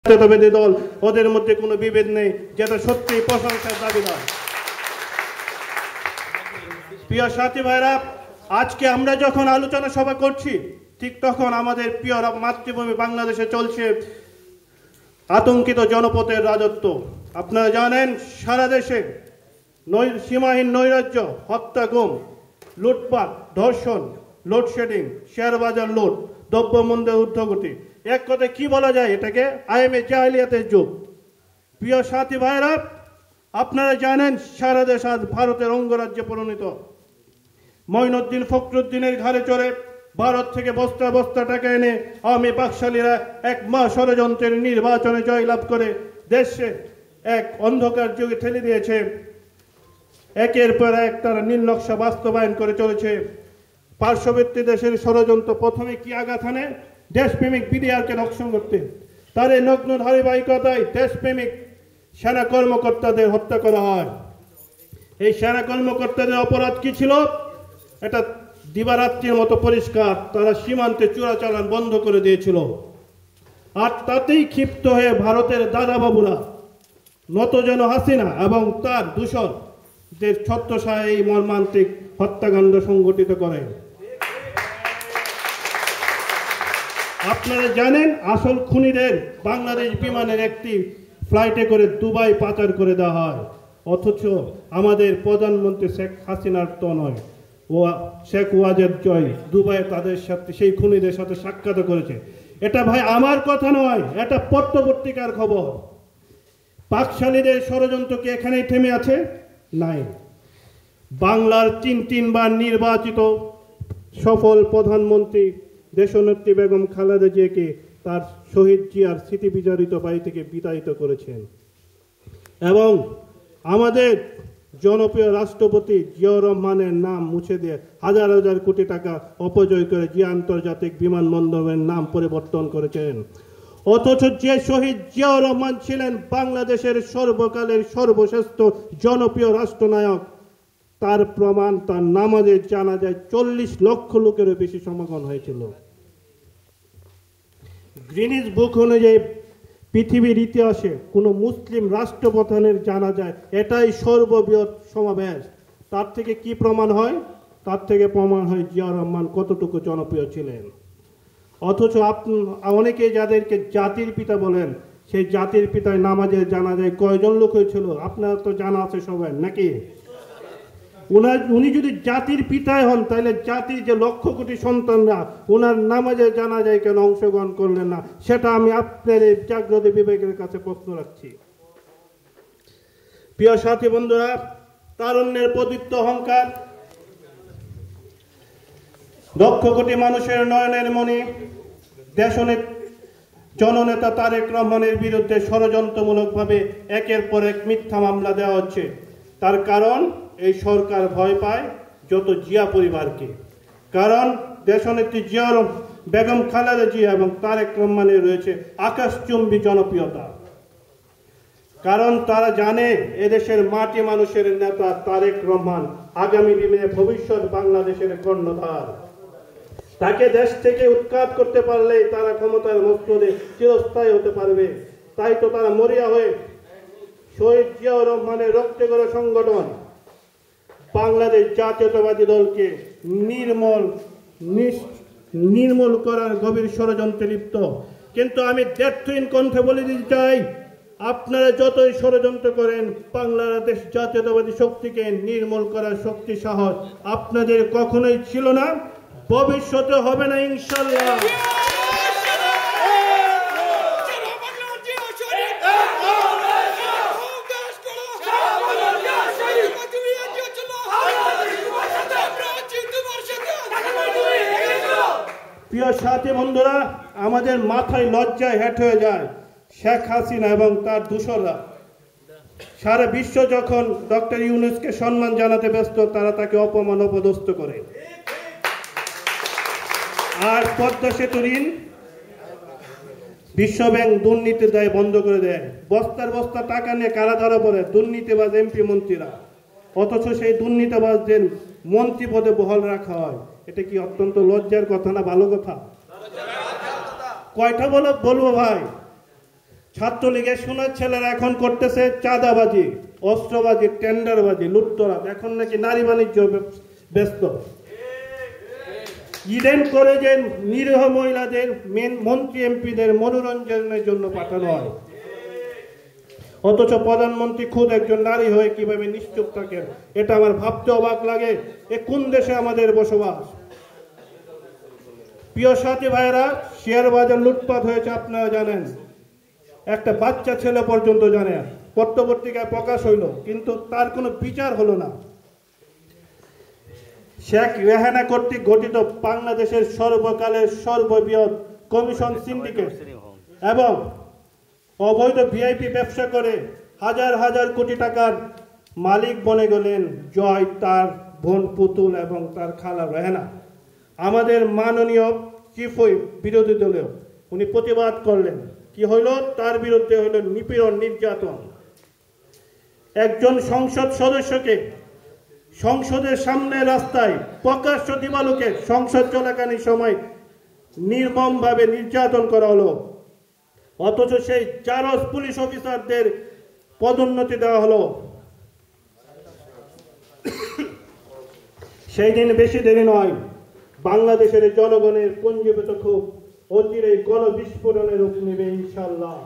জাতীয়তাবাদী দল ওদের মধ্যে কোনো বিভেদ নেই, যেটা সত্যি প্রশংসার দাবিদার। প্রিয় সাথী ভাইরা, আজকে আমরা যখন আলোচনা সভা করছি ঠিক তখন আমাদের প্রিয় মাতৃভূমি বাংলাদেশে চলছে আতঙ্কিত জনপথের রাজত্ব। আপনারা জানেন সারা দেশে সীমাহীন নৈরাজ্য, হত্যা, গুম, লুটপাট, ধর্ষণ, লোডশেডিং, শেয়ার বাজার লুট, দ্রব্যমূল্যের ঊর্ধ্বগতি, এক কথায় কি বলা যায়, এটাকে আইএমএ জাহিলিয়াতের যুগ। প্রিয় সাথী ভাইরা, আপনারা জানেন সারা দেশ আজ ভারতের অঙ্গরাজ্যে পরিণত। মঈনুদ্দিন ফখরুদ্দিনের ঘাড়ে চড়ে ভারত থেকে বস্তা বস্তা টাকা এনে আওয়ামী বাকশালীরা এক মাস ষড়যন্ত্রের নির্বাচনে জয়লাভ করে দেশে এক অন্ধকার যুগে ঠেলে দিয়েছে। একের পর এক তারা নীল নকশা বাস্তবায়ন করে চলেছে। পার্শ্ববর্তী দেশের ষড়যন্ত্র প্রথমে কি আঘাত হানে? দেশপ্রেমিক বিডিআরকে রক্ষণ করতে। তার এই নগ্ন ধারাবাহিকতায় দেশপ্রেমিক সেনা কর্মকর্তাদের হত্যা করা হয়। এই সেনা কর্মকর্তাদের অপরাধ কি ছিল? এটা দিবারাত্রির মতো পরিষ্কার, তারা সীমান্তে চোরাচালান বন্ধ করে দিয়েছিল। আর তাতেই ক্ষিপ্ত হয়ে ভারতের দাদাবাবুরা নতজন হাসিনা এবং তার দূষণদের ছত্রছায়ায় এই মর্মান্তিক হত্যাকাণ্ড সংঘটিত করে। আপনারা জানেন আসল খুনিদের বাংলাদেশ বিমানের একটি ফ্লাইটে করে দুবাই পাচার করে দেওয়া হয়, অথচ আমাদের প্রধানমন্ত্রী শেখ হাসিনার তো নয়, ও শেখ ওয়াজেদ জয় দুবাইয়ে তাদের সাথে সেই খুনিদের সাথে সাক্ষাৎ করেছে। এটা ভাই আমার কথা নয়, এটা পত্রপত্রিকার খবর। পাকশালীদের ষড়যন্ত্র কি এখানেই থেমে আছে? নাই। বাংলার তিনবার নির্বাচিত সফল প্রধানমন্ত্রী দেশনেত্রী বেগম খালেদা জিয়াকে তার শহীদ জিয়ার স্মৃতি বিজড়িত বাড়ি থেকে বিতাড়িত করেছেন এবং আমাদের জনপ্রিয় রাষ্ট্রপতি জিয়াউর রহমানের নাম মুছে দিয়ে হাজার হাজার কোটি টাকা অপচয় করে জিয়া আন্তর্জাতিক বিমানবন্দরের নাম পরিবর্তন করেছেন। অথচ যে শহীদ জিয়াউর রহমান ছিলেন বাংলাদেশের সর্বকালের সর্বশ্রেষ্ঠ জনপ্রিয় রাষ্ট্রনায়ক, তার প্রমাণ তার নামাজে জানাজায় 40 লক্ষ লোকেরও বেশি সমাগম হয়েছিল। গ্রিনিজ বুক অনুযায়ী পৃথিবীর ইতিহাসে কোনো মুসলিম রাষ্ট্রপ্রধানের জানাজায় এটাই সর্ববৃহৎ সমাবেশ। তার থেকে কি প্রমাণ হয়? তার থেকে প্রমাণ হয় জিয়াউর রহমান কতটুকু জনপ্রিয় ছিলেন। অথচ অনেকে যাদেরকে জাতির পিতা বলেন, সেই জাতির পিতায় নামাজে জানাজায় কয়জন লোক হয়েছিল আপনার তো জানা আছে সবাই নাকি? উনি যদি জাতির পিতায় হন তাহলে জাতির যে লক্ষ কোটি সন্তানরা ওনার নামাজে জানাজায় কেন অংশগ্রহণ করলেন না, সেটা আমি আপনার এই জাগ্রত বিবেকের কাছে প্রশ্ন রাখছি। প্রিয় সাথী বন্ধুরা, তারুণ্যের প্রদীপ্ত অহংকার, লক্ষ কোটি মানুষের নয়নের মণি জননেতা তারেক রহমানের বিরুদ্ধে ষড়যন্ত্রমূলকভাবে একের পর এক মিথ্যা মামলা দেওয়া হচ্ছে। তার কারণ এই সরকার ভয় পায় যত জিয়া পরিবারকে। কারণ দেশনেত্রী জিয়াউর বেগম খালেদা জিয়া এবং তারেক রহমানের রয়েছে আকাশচুম্বী জনপ্রিয়তা। কারণ তারা জানে এদেশের মাটি মানুষের নেতা তারেক রহমান আগামী দিনে ভবিষ্যৎ বাংলাদেশের কর্ণধার। তাকে দেশ থেকে উৎখাত করতে পারলে তারা ক্ষমতার মস্তদে চিরস্থায়ী হতে পারবে। তাই তো তারা মরিয়া হয়ে শহীদ জিয়াউর রহমানের রক্তে গড়া সংগঠন বাংলাদেশ জাতীয়তাবাদী দলকে নির্মূল করার গভীর ষড়যন্ত্রে লিপ্ত। কিন্তু আমি দ্ব্যর্থহীন কণ্ঠে বলে দিতে চাই, আপনারা যতই ষড়যন্ত্র করেন বাংলাদেশ জাতীয়তাবাদী শক্তিকে নির্মূল করার শক্তি সাহস আপনাদের কখনোই ছিল না, ভবিষ্যতে হবে না ইনশাআল্লাহ। প্রিয় সাথী বন্ধুরা, আমাদের মাথায় লজ্জায় হেঁট হয়ে যায় শেখ হাসিনা এবং তার দূষররা। সারা বিশ্ব যখন ডক্টর ইউনূসকে সম্মান জানাতে ব্যস্ত, তারা তাকে অপমান অপদস্থ করে। আর পদ্মা সেতু ঋণ বিশ্বব্যাংক দুর্নীতির দায় বন্ধ করে দেয়। বস্তার বস্তা টাকা নিয়ে কারা ধরা পড়ে? দুর্নীতিবাজ এমপি মন্ত্রীরা। অথচ সেই দুর্নীতিবাজদের মন্ত্রী পদে বহাল রাখা হয়। এটা কি অত্যন্ত লজ্জার কথা না ভালো কথা? কয়টা বলবো ভাই? ছাত্রলীগের সোনার ছেলেরা এখন করতেছে চাঁদাবাজি, অস্ত্রবাজি, টেন্ডারবাজি, লুটতরাজ, এখন নাকি নারী বাণিজ্য ব্যস্ত। ইডেন করে যে নিরীহ মহিলাদের মন্ত্রী এমপিদের মনোরঞ্জনের জন্য পাঠানো হয়, অথচ প্রধানমন্ত্রী খুদ একজন নারী হয়ে কিভাবে নিশ্চুপ থাকেন, এটা আমার ভাবতে অবাক লাগে। এ কোন দেশে আমাদের বসবাস? প্রিয় সাথী ভাইয়েরা, শেয়ার বাজার লুটপাট হয়েছে আপনারা জানেন, একটা বাচ্চা ছেলে পর্যন্ত জানে। পত্রপত্রিকায় প্রকাশ হইল, কিন্তু তার কোনো বিচার হলো না। শেখ রেহানা কর্তৃক গঠিত বাংলাদেশের সর্বকালের সর্ববৃহৎ কমিশন সিন্ডিকেট এবং অবৈধ ভিআইপি ব্যবসা করে হাজার হাজার কোটি টাকার মালিক বনে গেলেন জয়, তার বোন পুতুল এবং তার খালা রেহানা। আমাদের মাননীয় চিফ হুইপ বিরোধী দলীয় উনি প্রতিবাদ করলেন, কি হইল? তার বিরুদ্ধে হইল নিপীড়ন, নির্যাতন। একজন সংসদ সদস্যকে সংসদের সামনে রাস্তায় প্রকাশ্য দিবালোকে সংসদ চলাকালীন সময় নির্মমভাবে নির্যাতন করা হলো, অথচ সেই জারজ পুলিশ অফিসারদের পদোন্নতি দেওয়া হলো। সেই দিন বেশি দেরি নয়, বাংলাদেশের জনগণের পুঞ্জীভূত খুব অচিরেই গণবিস্ফোরণের রূপ নেবে ইনশাআল্লাহ।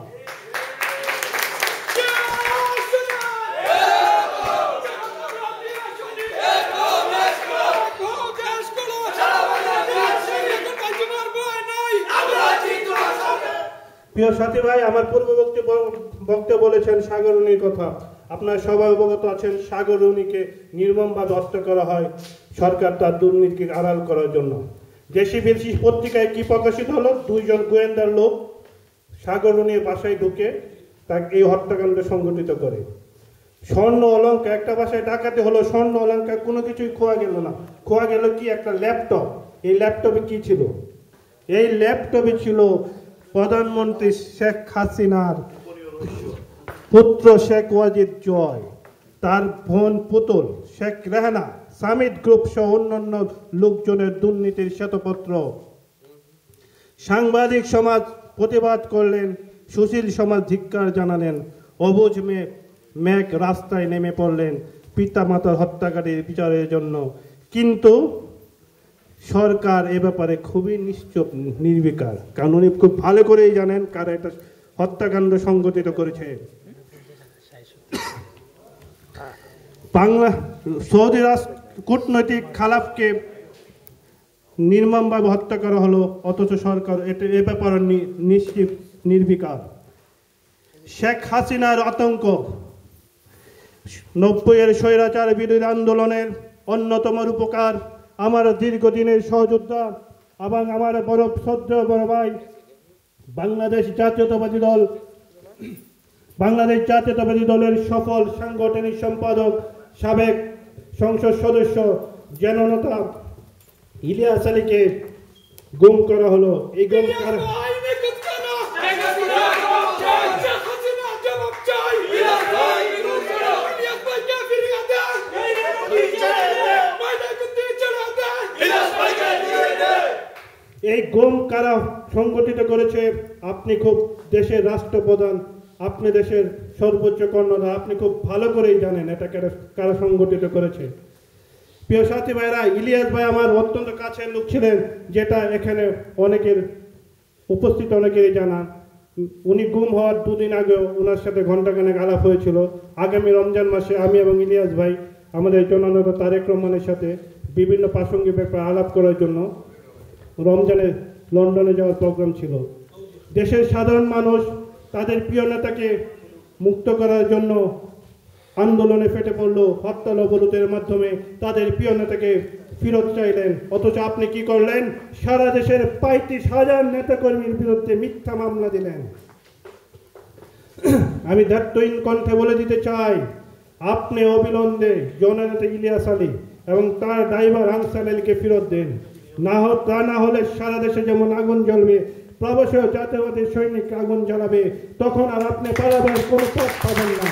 প্রিয় সাথী ভাই, আমার পূর্ব বক্তা বলেছেন সাগররুনির কথা। আপনারা সবাই অবগত আছেন, সাগররুনিকে নির্মমভাবে হত্যা করা হয় সরকার তার দুর্নীতিকে আড়াল করার জন্য। দেশি বিদেশি পত্রিকায় কি প্রকাশিত হলো? দুইজন গোয়েন্দার লোক সাগররুনির বাসায় ঢুকে তাকে এই হত্যাকাণ্ড সংঘটিত করে। স্বর্ণ অলঙ্কার, একটা বাসায় ডাকাতি হলো, স্বর্ণ অলঙ্কার কোনো কিছুই খোয়া গেল না। খোয়া গেল কি? একটা ল্যাপটপ। এই ল্যাপটপে কি ছিল? এই ল্যাপটপে ছিল প্রধানমন্ত্রী শেখ হাসিনার পুত্র শেখ ওয়াজিদ জয়, তার বোন পুতুল শেখ রেহানা, সামিট গ্রুপ সহ অন্যান্য লোকজনের দুর্নীতির শ্বেতপত্র। সাংবাদিক সমাজ প্রতিবাদ করলেন, সুশীল সমাজ ধিক্কার জানালেন, অবুঝ মেঘ রাস্তায় নেমে পড়লেন পিতা মাতার হত্যাকারীর বিচারের জন্য। কিন্তু সরকার এ ব্যাপারে খুবই নিশ্চুপ, নির্বিকার, কারণ উনি খুব ভালো করেই জানেন কারা এটা হত্যাকাণ্ড সংঘটিত করেছে। সৌদি রাষ্ট্র কূটনৈতিক খালাফকে নির্মমভাবে হত্যা করা হলো, অথচ সরকার এ ব্যাপারে নিশ্চিত, নির্বিকার। শেখ হাসিনার আতঙ্ক 90-এর স্বৈরাচার বিরোধী আন্দোলনের অন্যতম রূপকার, আমার দীর্ঘদিনের সহযোদ্ধা এবং আমার বড় শ্রদ্ধেয় বড় ভাই, বাংলাদেশ জাতীয়তাবাদী দলের সফল সাংগঠনিক সম্পাদক, সাবেক সংসদ সদস্য জননেতা ইলিয়াস আলীকে গুম করা হলো। এই গুম কারা সংগঠিত করেছে? আপনি খুব দেশের রাষ্ট্রপ্রধান, আপনি দেশের সর্বোচ্চ কর্ণধার, আপনি খুব ভালো করেই জানেন এটা কারা সংগঠিত করেছে। প্রিয় সাথী ভাইরা, ইলিয়াস ভাই আমার অত্যন্ত কাছের লোক ছিলেন, যেটা এখানে অনেকের উপস্থিত অনেকেরই জানা। উনি গুম হওয়ার 2 দিন আগেও ওনার সাথে ঘণ্টাখানেক আলাপ হয়েছিল। আগামী রমজান মাসে আমি এবং ইলিয়াস ভাই আমাদের জননেতা তারেক রহমানের সাথে বিভিন্ন প্রাসঙ্গিক ব্যাপারে আলাপ করার জন্য রমজানে লন্ডনে যাওয়ার প্রোগ্রাম ছিল। দেশের সাধারণ মানুষ তাদের প্রিয় নেতাকে মুক্ত করার জন্য আন্দোলনে ফেটে পড়ল, হরতাল অবরোধের মাধ্যমে তাদের প্রিয় নেতাকে ফেরত চাইলেন। অথচ আপনি কি করলেন? সারা দেশের 35,000 নেতাকর্মীর বিরুদ্ধে মিথ্যা মামলা দিলেন। আমি দায়িত্বহীন কণ্ঠে বলে দিতে চাই, আপনি অবিলম্বে জননেতা ইলিয়াস আলী এবং তার ড্রাইভার আনসার আলীকে ফেরত দেন। তা না হলে সারা দেশে যেমন আগুন জ্বলবে, প্রবাসী জাতীয়তাবাদী সৈনিক আগুন জ্বালাবে, তখন আর আপনি পালাবার কোনো পথ পাবেন না।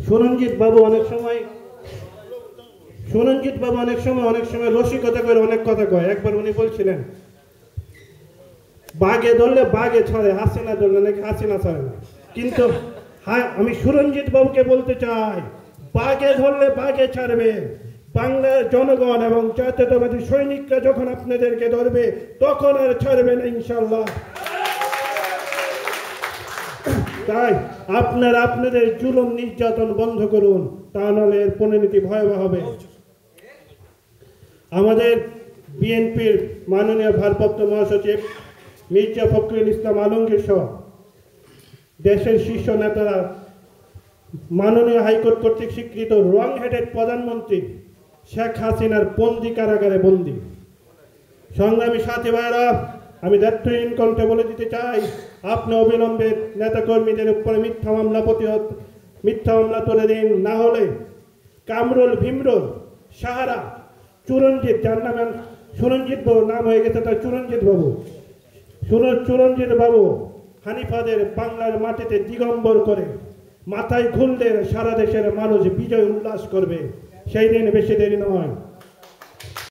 সুরঞ্জিত বাবু অনেক সময় সুরঞ্জিত বাবু অনেক সময় রসিকতা করে অনেক কথা কয়। একবার উনি বলছিলেন, বাঘে ধরলে বাঘে ছাড়ে, হাসিনা ধরলে নাকি হাসিনা ছাড়ে না। কিন্তু হ্যাঁ, আমি সুরঞ্জিত বাবুকে বলতে চাই, বাঘে ধরলে বাঘে ছাড়বে। বাংলার জনগণ এবং জাতীয়তাবাদী সৈনিকরা যখন আপনাদেরকে ধরবে তখন আর ছাড়বে না ইনশাল্লাহ। তাই আপনারা আপনাদের জুলুম নির্যাতন বন্ধ করুন, তা নাহলে এর পরিণতি ভয়াবহ হবে। আমাদের বিএনপির মাননীয় ভারপ্রাপ্ত মহাসচিব মির্জা ফখরুল ইসলাম আলমগীর সহ দেশের শীর্ষ নেতারা মাননীয় হাইকোর্ট কর্তৃক স্বীকৃত রং হেডেড প্রধানমন্ত্রী শেখ হাসিনার বন্দি কারাগারে বন্দি। সংগ্রামী সাথী ভাইরা, আমি দায়িত্বহীন কণ্ঠে বলে দিতে চাই, আপনি অবিলম্বে নেতাকর্মীদের উপরে মিথ্যা মামলা তুলে দিন, না হলে কামরুল, ভীমরুল, সাহারা, চুরঞ্জিত, যার নামে সুরঞ্জিত বাবু নাম হয়ে গেছে তার চুরঞ্জিত বাবু হানিফাদের বাংলার মাটিতে দিগম্বর করে মাথায় খুললে সারা দেশের মানুষ বিজয় উল্লাস করবে। সেই দিন বেশি দেরি নয়।